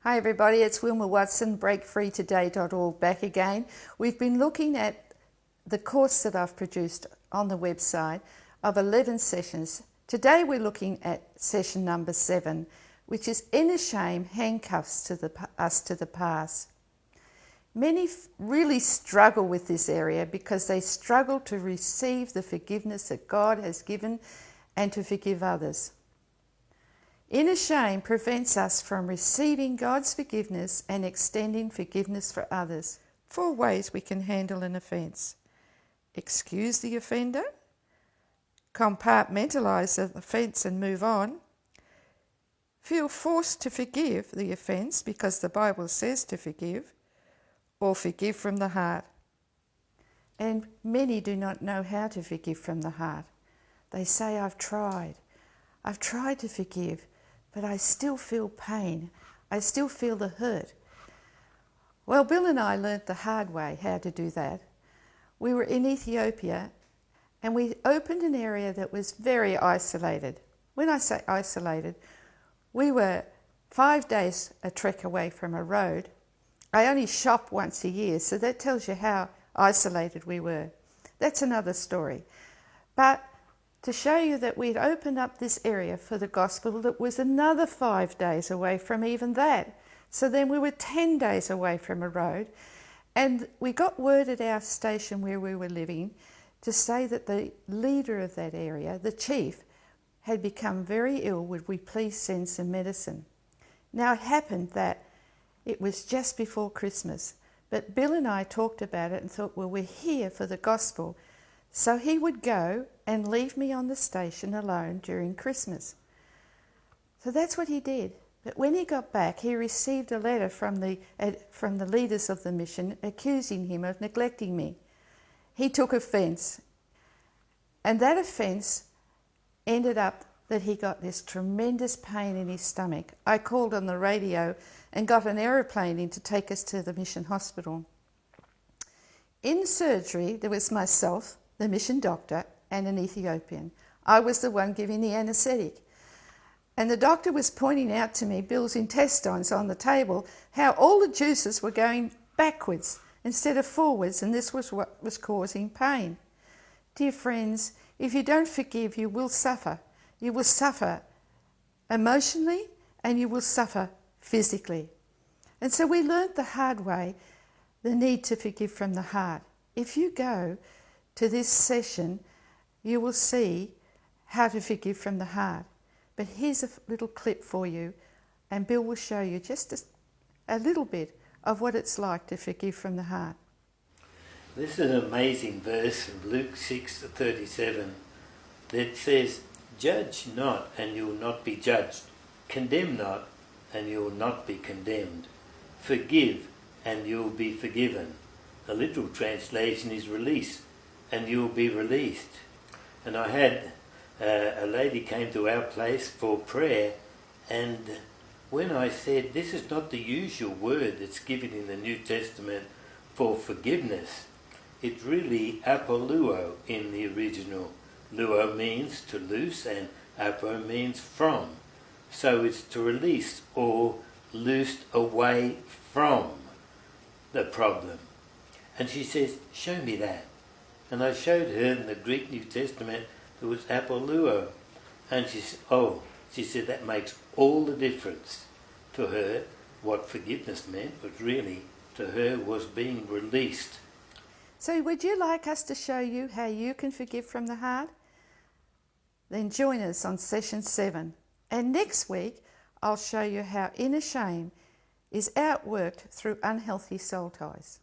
Hi everybody, it's Wilma Watson, breakfreetoday.org back again. We've been looking at the course that I've produced on the website of 11 sessions. Today we're looking at session number 7, which is Inner Shame Handcuffs us to the past. Many really struggle with this area because they struggle to receive the forgiveness that God has given and to forgive others. Inner shame prevents us from receiving God's forgiveness and extending forgiveness for others. 4 ways we can handle an offence: excuse the offender, compartmentalise the offence and move on, feel forced to forgive the offence because the Bible says to forgive, or forgive from the heart. And many do not know how to forgive from the heart. They say, I've tried to forgive, but I still feel pain. I still feel the hurt. Well, Bill and I learnt the hard way how to do that. We were in Ethiopia and we opened an area that was very isolated. When I say isolated, we were 5 days a trek away from a road. I only shop once a year, so that tells you how isolated we were. That's another story. But to show you that we'd opened up this area for the gospel that was another 5 days away from even that. So then we were 10 days away from a road, and we got word at our station where we were living to say that the leader of that area, the chief, had become very ill. Would we please send some medicine? Now it happened that it was just before Christmas, but Bill and I talked about it and thought, well, we're here for the gospel. So he would go and leave me on the station alone during Christmas. So that's what he did. But when he got back, he received a letter from the leaders of the mission accusing him of neglecting me. He took offence. And that offence ended up that he got this tremendous pain in his stomach. I called on the radio and got an aeroplane in to take us to the mission hospital. In surgery, there was myself, the mission doctor, and an Ethiopian. I was the one giving the anaesthetic. And the doctor was pointing out to me Bill's intestines on the table, how all the juices were going backwards instead of forwards, and this was what was causing pain. Dear friends, if you don't forgive, you will suffer. You will suffer emotionally and you will suffer physically. And so we learnt the hard way the need to forgive from the heart. If you go to this session, you will see how to forgive from the heart. But here's a little clip for you, and Bill will show you just a little bit of what it's like to forgive from the heart. This is an amazing verse from Luke 6:37 that says, "Judge not, and you will not be judged. Condemn not, and you will not be condemned. Forgive, and you will be forgiven." The literal translation is release, and you will be released. And I had a lady came to our place for prayer, and when I said this is not the usual word that's given in the New Testament for forgiveness, it's really apoluo in the original. Luo means to loose and apo means from. So it's to release or loosed away from the problem. And she says, show me that. And I showed her in the Greek New Testament it was apoluo. And she said that makes all the difference to her. What forgiveness meant was really, to her, was being released. So would you like us to show you how you can forgive from the heart? Then join us on session 7. And next week, I'll show you how inner shame is outworked through unhealthy soul ties.